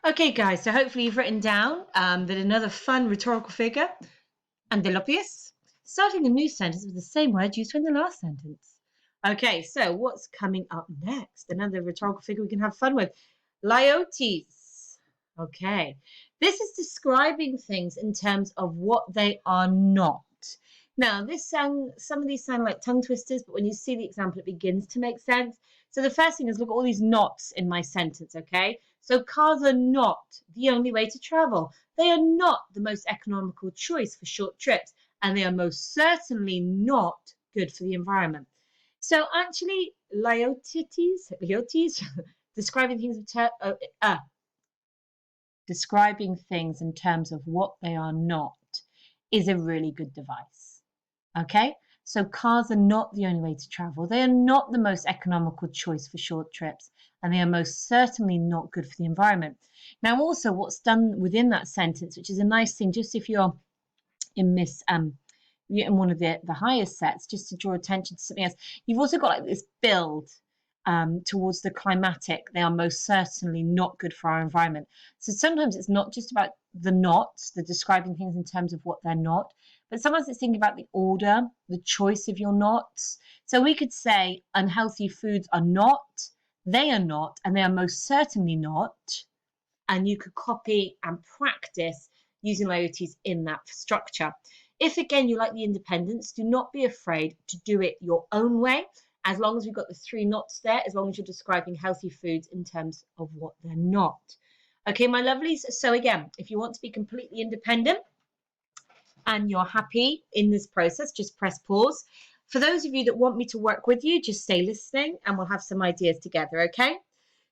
Okay, guys, so hopefully you've written down that another fun rhetorical figure, Antilopius, starting a new sentence with the same word used in the last sentence. Okay, so what's coming up next? Another rhetorical figure we can have fun with. Laertes. Okay, this is describing things in terms of what they are not. Now, some of these sound like tongue twisters, but when you see the example, it begins to make sense. So the first thing is look at all these nots in my sentence, okay? So cars are not the only way to travel. They are not the most economical choice for short trips, and they are most certainly not good for the environment. So actually, Laertes, describing things describing things in terms of what they are not is a really good device. Okay, so cars are not the only way to travel. They are not the most economical choice for short trips, and they are most certainly not good for the environment. Now, also, what's done within that sentence, which is a nice thing, just if you're in in one of the highest sets, just to draw attention to something else, you've also got like this build towards the climatic. They are most certainly not good for our environment. So sometimes it's not just about the nots, the describing things in terms of what they're not, but sometimes it's thinking about the order, the choice of your nots. So we could say unhealthy foods are not, they are not, and they are most certainly not. And you could copy and practice using Laertes in that structure. If again you like the independence, do not be afraid to do it your own way, as long as we've got the three nots there, as long as you're describing healthy foods in terms of what they're not. Okay, my lovelies. So again, if you want to be completely independent and you're happy in this process, just press pause. For those of you that want me to work with you, just stay listening and we'll have some ideas together, okay?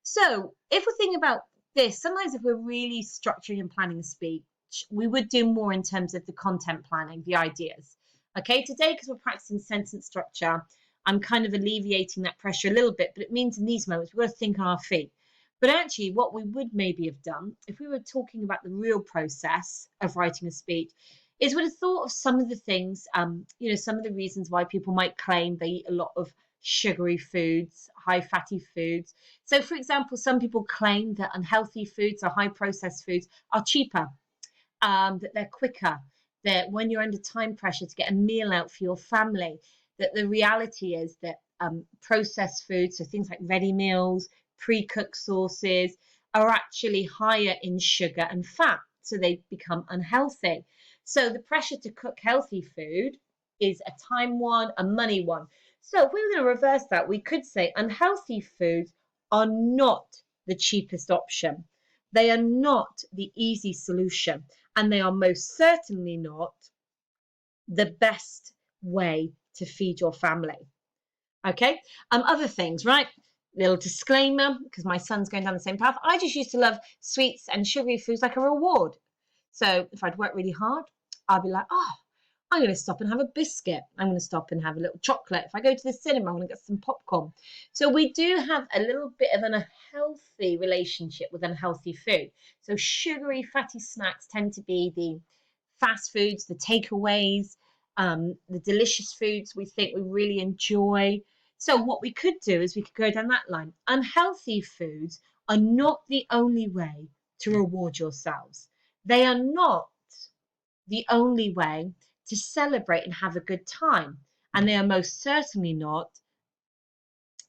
So if we're thinking about this, sometimes if we're really structuring and planning a speech, we would do more in terms of the content planning, the ideas. Okay, today, because we're practicing sentence structure, I'm kind of alleviating that pressure a little bit, but it means in these moments we've got to think on our feet. But actually, what we would maybe have done, if we were talking about the real process of writing a speech, is would have thought of some of the things, some of the reasons why people might claim they eat a lot of sugary foods, high fatty foods. So, for example, some people claim that unhealthy foods or high processed foods are cheaper, that they're quicker, that when you're under time pressure to get a meal out for your family, that the reality is that processed foods, so things like ready meals, pre-cooked sauces, are actually higher in sugar and fat, so they become unhealthy. So the pressure to cook healthy food is a time one, a money one. So if we were going to reverse that, we could say unhealthy foods are not the cheapest option. They are not the easy solution, and they are most certainly not the best way to feed your family. Okay, other things, right? Little disclaimer, because my son's going down the same path. I just used to love sweets and sugary foods like a reward. So if I'd work really hard, I'd be like, oh, I'm going to stop and have a biscuit. I'm going to stop and have a little chocolate. If I go to the cinema, I'm going to get some popcorn. So we do have a little bit of an unhealthy relationship with unhealthy food. So sugary, fatty snacks tend to be the fast foods, the takeaways, the delicious foods we think we really enjoy. So what we could do is we could go down that line. Unhealthy foods are not the only way to reward yourselves. They are not the only way to celebrate and have a good time. And they are most certainly not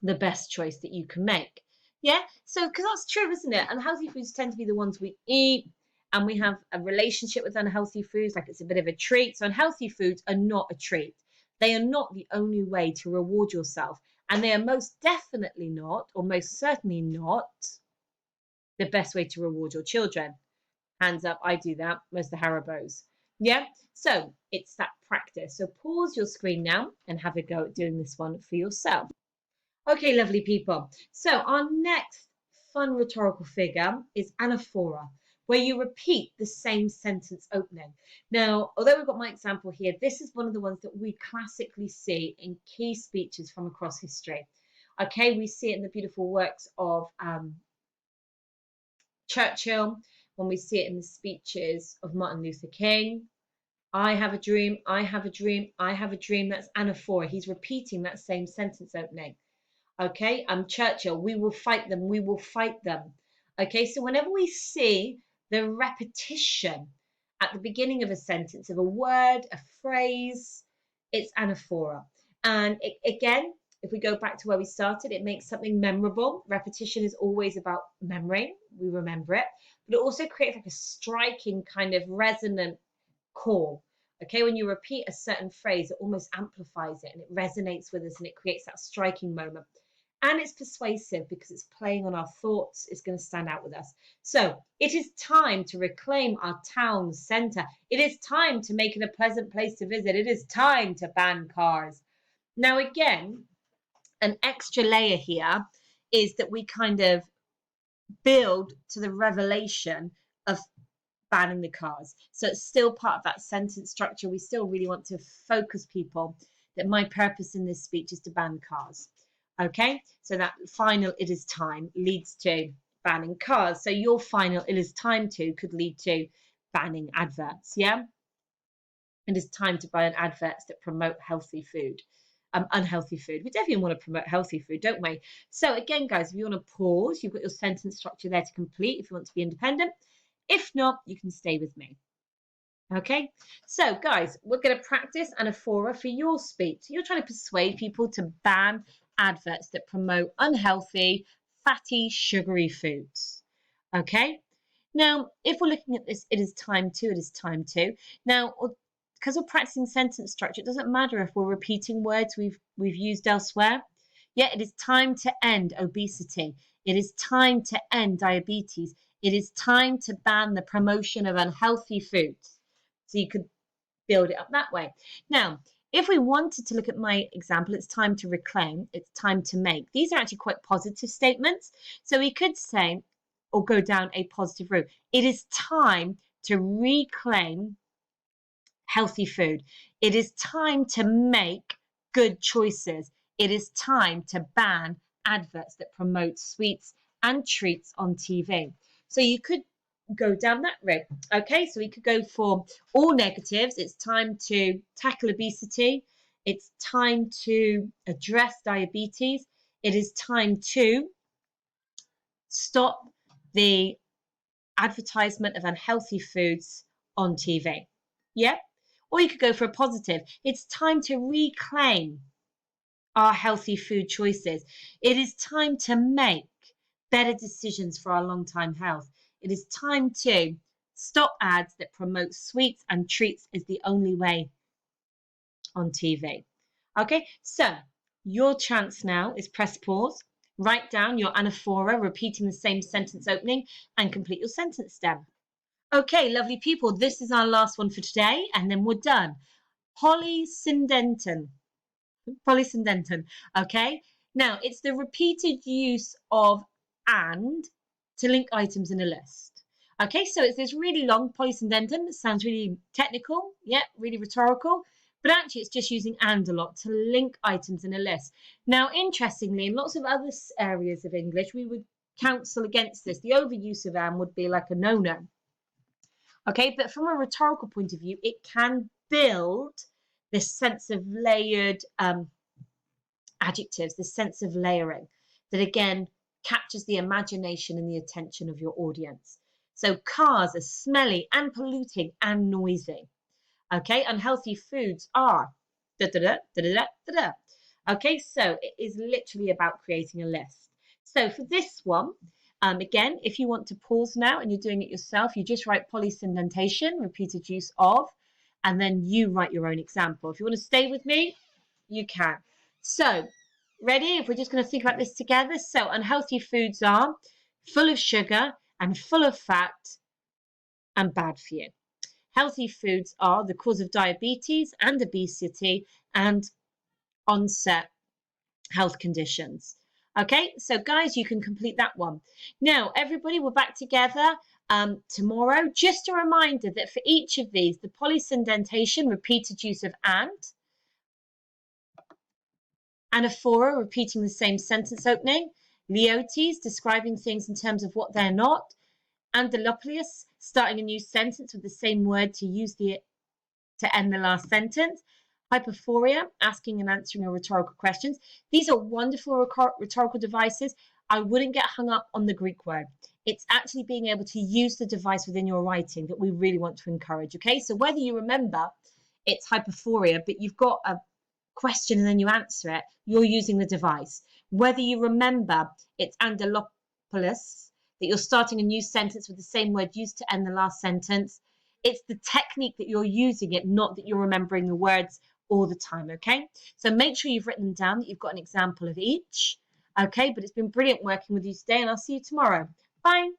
the best choice that you can make. Yeah, so because that's true, isn't it? Unhealthy foods tend to be the ones we eat, and we have a relationship with unhealthy foods, like it's a bit of a treat. So unhealthy foods are not a treat. They are not the only way to reward yourself, and they are most definitely not, or most certainly not, the best way to reward your children. Hands up, I do that. Most of the Haribos. Yeah, so it's that practice. So pause your screen now and have a go at doing this one for yourself. Okay, lovely people. So our next fun rhetorical figure is anaphora, where you repeat the same sentence opening. Now, although we've got my example here, this is one of the ones that we classically see in key speeches from across history. Okay, we see it in the beautiful works of Churchill, when we see it in the speeches of Martin Luther King. I have a dream, I have a dream, I have a dream. That's anaphora. He's repeating that same sentence opening. Okay, Churchill, we will fight them, we will fight them. Okay, so whenever we see the repetition at the beginning of a sentence of a word, a phrase, it's anaphora. And again, if we go back to where we started, it makes something memorable. Repetition is always about memory. We remember it, but it also creates like a striking kind of resonant core. Okay, when you repeat a certain phrase, it almost amplifies it and it resonates with us and it creates that striking moment. And it's persuasive because it's playing on our thoughts. It's going to stand out with us. So it is time to reclaim our town centre. It is time to make it a pleasant place to visit. It is time to ban cars. Now, again, an extra layer here is that we kind of build to the revelation of banning the cars. So it's still part of that sentence structure. We still really want to focus people that my purpose in this speech is to ban cars. Okay, so that final "it is time" leads to banning cars. So your final "it is time to" could lead to banning adverts. Yeah, it is time to ban adverts that promote healthy food. Unhealthy food. We definitely want to promote healthy food, don't we? So again, guys, if you want to pause, you've got your sentence structure there to complete if you want to be independent. If not, you can stay with me. Okay, so guys, we're going to practice anaphora for your speech. You're trying to persuade people to ban adverts that promote unhealthy, fatty, sugary foods. Okay, now if we're looking at this, it is time to, it is time to. Now, because we're practicing sentence structure, it doesn't matter if we're repeating words we've used elsewhere. Yeah, it is time to end obesity. It is time to end diabetes. It is time to ban the promotion of unhealthy foods. So you could build it up that way. Now, if we wanted to look at my example, it's time to reclaim, it's time to make. These are actually quite positive statements. So we could say, or go down a positive route, it is time to reclaim healthy food. It is time to make good choices. It is time to ban adverts that promote sweets and treats on TV. So you could go down that route. Okay, so we could go for all negatives. It's time to tackle obesity. It's time to address diabetes. It is time to stop the advertisement of unhealthy foods on TV. Yeah? Or you could go for a positive. It's time to reclaim our healthy food choices. It is time to make better decisions for our long-term health. It is time to stop ads that promote sweets and treats as the only way on TV. Okay, so your chance now is press pause, write down your anaphora, repeating the same sentence opening, and complete your sentence stem. Okay, lovely people, this is our last one for today, and then we're done. Polysyndeton. Polysyndeton. Okay. Now, it's the repeated use of "and" to link items in a list. Okay, so it's this really long polysyndeton. It sounds really technical, yeah, really rhetorical, but actually it's just using "and" a lot to link items in a list. Now, interestingly, in lots of other areas of English, we would counsel against this. The overuse of "and" would be like a no-no. Okay, but from a rhetorical point of view, it can build this sense of layered adjectives, this sense of layering that again captures the imagination and the attention of your audience. So cars are smelly and polluting and noisy. Okay, unhealthy foods are da da da da da da da. Okay, so it is literally about creating a list. So for this one, again, if you want to pause now and you're doing it yourself, you just write polysyndeton, repeated use of, and then you write your own example. If you want to stay with me, you can. So, ready? If we're just going to think about this together. So, unhealthy foods are full of sugar and full of fat and bad for you. Healthy foods are the cause of diabetes and obesity and onset health conditions. Okay, so guys, you can complete that one. Now, everybody, we're back together tomorrow. Just a reminder that for each of these, the polysyndeton, repeated use of "and", anaphora, repeating the same sentence opening, leotes, describing things in terms of what they're not, andaloplius, starting a new sentence with the same word to end the last sentence, hyperphoria, asking and answering a rhetorical questions. These are wonderful rhetorical devices. I wouldn't get hung up on the Greek word. It's actually being able to use the device within your writing that we really want to encourage. Okay, so whether you remember it's hyperphoria, but you've got a question and then you answer it, you're using the device. Whether you remember it's Andalopoulos, that you're starting a new sentence with the same word used to end the last sentence, it's the technique that you're using it, not that you're remembering the words all the time. Okay, so make sure you've written them down, that you've got an example of each. Okay, but it's been brilliant working with you today, and I'll see you tomorrow. Bye.